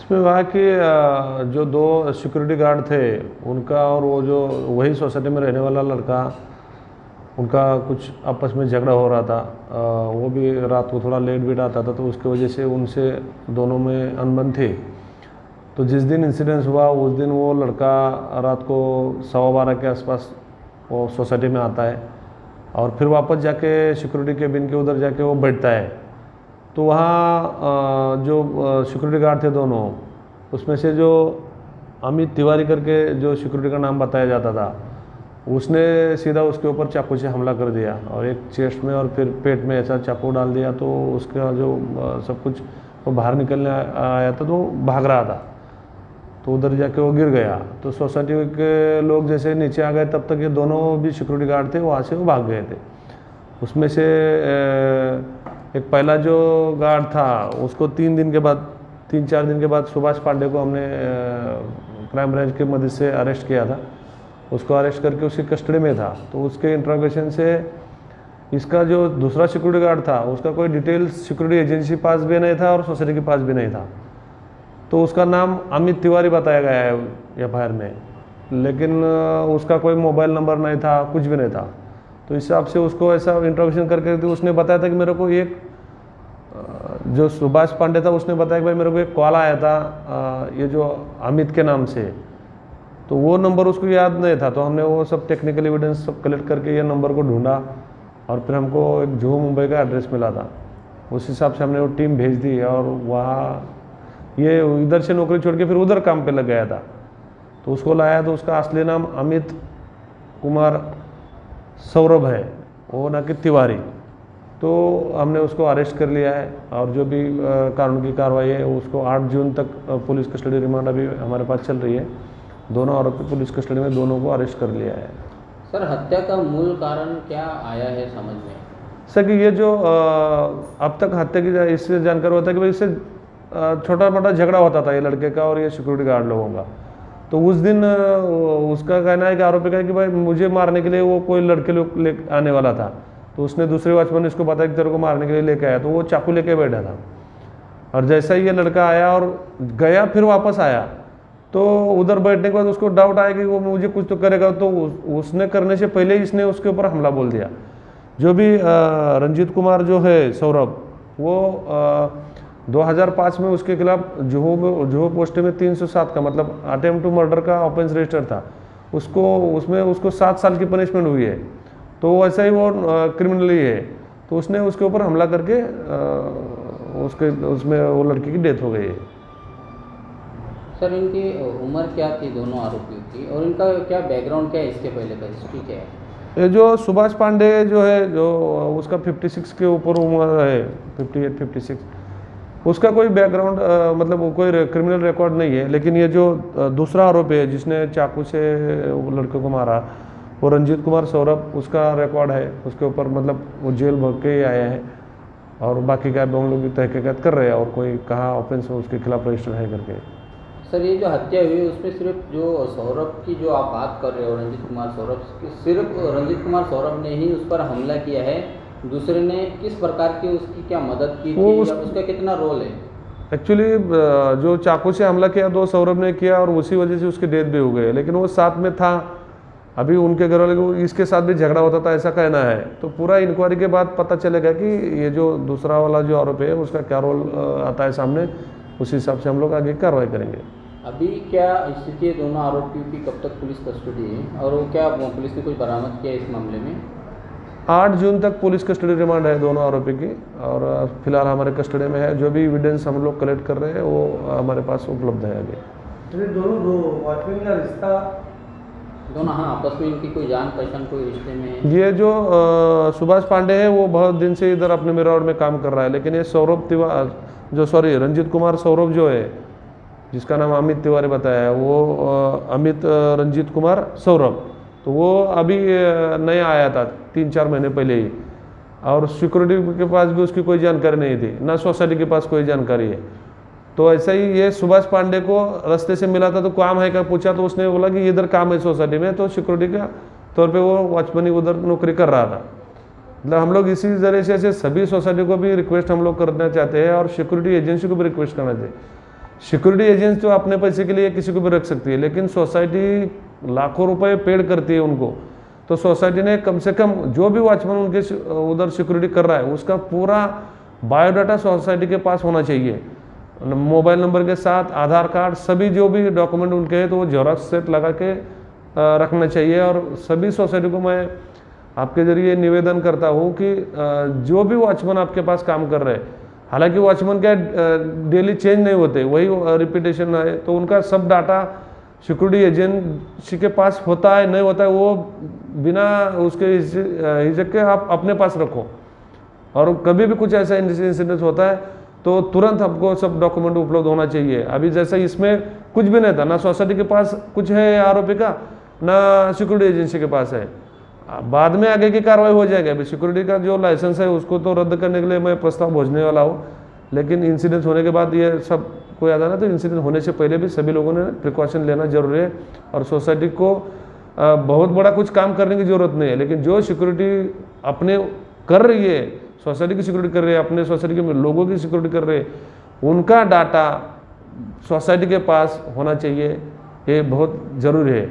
इसमें हुआ कि जो दो सिक्योरिटी गार्ड थे उनका और वो जो वही सोसाइटी में रहने वाला लड़का, उनका कुछ आपस में झगड़ा हो रहा था। वो भी रात को थोड़ा लेट वेट आता था, तो उसकी वजह से उनसे दोनों में अनबन थी। तो जिस दिन इंसिडेंस हुआ उस दिन वो लड़का रात को 12:15 के आसपास वो सोसाइटी में आता है और फिर वापस जाके सिक्योरिटी केबिन के उधर जाके वो बैठता है। तो वहाँ जो सिक्योरिटी गार्ड थे दोनों, उसमें से जो अमित तिवारी करके जो सिक्योरिटी का नाम बताया जाता था, उसने सीधा उसके ऊपर चाकू से हमला कर दिया और एक चेस्ट में और फिर पेट में ऐसा चाकू डाल दिया। तो उसका जो सब कुछ वो बाहर निकलने आया था, तो भाग रहा था, तो उधर जाके वो गिर गया। तो सोसाइटी के लोग जैसे नीचे आ गए, तब तक ये दोनों भी सिक्योरिटी गार्ड थे वहाँ से वो भाग गए थे। उसमें से एक पहला जो गार्ड था उसको 3-4 दिन के बाद सुभाष पांडे को हमने क्राइम ब्रांच की मदद से अरेस्ट किया था। उसको अरेस्ट करके उसकी कस्टडी में था। तो उसके इंट्रोगेशन से इसका जो दूसरा सिक्योरिटी गार्ड था उसका कोई डिटेल्स सिक्योरिटी एजेंसी पास भी नहीं था और सोसाइटी के पास भी नहीं था। तो उसका नाम अमित तिवारी बताया गया है एफआईआर में, लेकिन उसका कोई मोबाइल नंबर नहीं था, कुछ भी नहीं था। तो इस हिसाब से उसको ऐसा इंट्रोगेशन करके तो उसने बताया था कि मेरे को एक जो सुभाष पांडे था उसने बताया कि भाई मेरे को एक कॉल आया था ये जो अमित के नाम से। तो वो नंबर उसको याद नहीं था। तो हमने वो सब टेक्निकल एविडेंस सब कलेक्ट करके ये नंबर को ढूंढा और फिर हमको एक जुहू मुंबई का एड्रेस मिला था। उस हिसाब से हमने वो टीम भेज दी और वहाँ ये इधर से नौकरी छोड़ के फिर उधर काम पे लग गया था। तो उसको लाया तो उसका असली नाम अमित कुमार सौरभ है, वो ना कि तिवारी। तो हमने उसको अरेस्ट कर लिया है और जो भी कानून की कार्रवाई है उसको 8 जून तक पुलिस कस्टडी रिमांड अभी हमारे पास चल रही है। दोनों आरोपी पुलिस कस्टडी में, दोनों को अरेस्ट कर लिया है। सर, हत्या का मूल कारण क्या आया है समझ में? सर कि ये जो अब तक हत्या की इससे जानकारी होता है कि भाई इससे छोटा मोटा झगड़ा होता था ये लड़के का और ये सिक्योरिटी गार्ड लोगों का। तो उस दिन उसका कहना है कि आरोपी का है कि भाई मुझे मारने के लिए वो कोई लड़के लोग ले आने वाला था। तो उसने दूसरे वॉचमैन ने इसको बताया कि तेरे को मारने के लिए लेके आया। तो वो चाकू लेके बैठा था और जैसा ही ये लड़का आया और गया फिर वापस आया, तो उधर बैठने के बाद उसको डाउट आया कि वो मुझे कुछ तो करेगा। तो उसने करने से पहले ही इसने उसके ऊपर हमला बोल दिया। जो भी रंजीत कुमार जो है सौरभ, वो 2005 में उसके खिलाफ जुहू पोस्ट में 307 का मतलब अटेम्प्ट टू मर्डर का ऑफेंस रजिस्टर था। उसको 7 साल की पनिशमेंट हुई है। तो वैसा ही वो क्रिमिनली है। तो उसने उसके ऊपर हमला करके उसमें वो लड़की की डेथ हो गई है। सर, इनकी उम्र क्या थी दोनों आरोपियों की, और इनका क्या बैकग्राउंड क्या है, इसके पहले का हिस्ट्री क्या है? ये जो सुभाष पांडे जो है, जो उसका 56 के ऊपर उम्र है, 58-56। उसका कोई बैकग्राउंड मतलब कोई क्रिमिनल रिकॉर्ड नहीं है। लेकिन ये जो दूसरा आरोपी है जिसने चाकू से लड़के को मारा, वो रंजीत कुमार सौरभ, उसका रिकॉर्ड है उसके ऊपर, मतलब वो जेल भर के ही आए हैं और बाकी का हम लोग तहकीकात कर रहे हैं और कोई कहाँ ऑफेंस उसके खिलाफ रजिस्टर है करके। सर, ये जो हत्या हुई उसमें सिर्फ जो सौरभ की जो आप बात कर रहे हो, रंजीत कुमार सौरभ, सिर्फ रंजीत कुमार सौरभ ने ही उस पर हमला किया है? दूसरे ने किस प्रकार की उसकी क्या मदद की थी या उसका कितना रोल है? एक्चुअली जो चाकू से हमला किया तो सौरभ ने किया और उसी वजह से उसकी डेथ भी हो गई, लेकिन वो साथ में था। अभी उनके घर वाले को इसके साथ भी झगड़ा होता था ऐसा कहना है। तो पूरा इंक्वायरी के बाद पता चलेगा कि ये जो दूसरा वाला जो आरोपी है उसका क्या रोल आता है सामने। उसी हिसाब से हम लोग आगे कार्रवाई करेंगे। अभी क्या स्थिति है दोनों आरोपियों की, कब तक पुलिस कस्टडी है और वो क्या पुलिस ने कुछ बरामद किया इस मामले में? 8 जून तक पुलिस कस्टडी रिमांड है दोनों आरोपी की और फिलहाल हमारे कस्टडी में है। जो भी एविडेंस हम लोग कलेक्ट कर रहे हैं वो हमारे पास उपलब्ध है अभी। दोनों वॉचमैन का रिश्ता दोनों, हाँ, आपस में इनकी कोई जान पहचान कोई रिश्ते में? ये जो सुभाष पांडे है वो बहुत दिन से इधर अपने मिरावट में काम कर रहा है। लेकिन ये रंजीत कुमार सौरभ जो है, जिसका नाम अमित तिवारी बताया है, वो अमित रंजीत कुमार सौरभ, तो वो अभी नया आया था 3-4 महीने पहले ही। और सिक्योरिटी के पास भी उसकी कोई जानकारी नहीं थी, ना सोसाइटी के पास कोई जानकारी है। तो ऐसा ही ये सुभाष पांडे को रास्ते से मिला था, तो काम है क्या पूछा तो उसने बोला कि इधर काम है सोसाइटी में। तो सिक्योरिटी का तौर पे वो वॉचमैन उधर नौकरी कर रहा था। मतलब हम लोग इसी जरिए से सभी सोसाइटी को भी रिक्वेस्ट हम लोग करना चाहते हैं और सिक्योरिटी एजेंसी को भी रिक्वेस्ट करना चाहिए सिक्योरिटी एजेंसी तो अपने पैसे के लिए किसी को भी रख सकती है, लेकिन सोसाइटी लाखों रुपए पेड करती है उनको, तो सोसाइटी ने कम से कम जो भी वॉचमैन उनके उधर सिक्योरिटी कर रहा है उसका पूरा बायोडाटा सोसाइटी के पास होना चाहिए, मोबाइल नंबर के साथ, आधार कार्ड, सभी जो भी डॉक्यूमेंट उनके हैं तो वो जेरॉक्स सेट लगा के रखना चाहिए। और सभी सोसाइटी को मैं आपके ज़रिए निवेदन करता हूँ कि जो भी वॉचमैन आपके पास काम कर रहे हैं, हालांकि वॉचमैन क्या डेली चेंज नहीं होते, वही रिपीटेशन है, तो उनका सब डाटा सिक्योरिटी एजेंसी के पास होता है नहीं होता है वो बिना उसके हिचक के आप अपने पास रखो। और कभी भी कुछ ऐसा इंसिडेंट होता है तो तुरंत आपको सब डॉक्यूमेंट उपलब्ध होना चाहिए। अभी जैसे इसमें कुछ भी नहीं था, ना सोसाइटी के पास कुछ है आरोपी का, ना सिक्योरिटी एजेंसी के पास है। बाद में आगे की कार्रवाई हो जाएगी। अभी सिक्योरिटी का जो लाइसेंस है उसको तो रद्द करने के लिए मैं प्रस्ताव भेजने वाला हूँ, लेकिन इंसिडेंट होने के बाद ये सब को याद आना, तो इंसिडेंट होने से पहले भी सभी लोगों ने प्रिकॉशन लेना जरूरी है। और सोसाइटी को बहुत बड़ा कुछ काम करने की ज़रूरत नहीं है, लेकिन जो सिक्योरिटी अपने कर रही है, सोसाइटी की सिक्योरिटी कर रही है, अपने सोसाइटी के लोगों की सिक्योरिटी कर रहे हैं, उनका डाटा सोसाइटी के पास होना चाहिए, ये बहुत ज़रूरी है।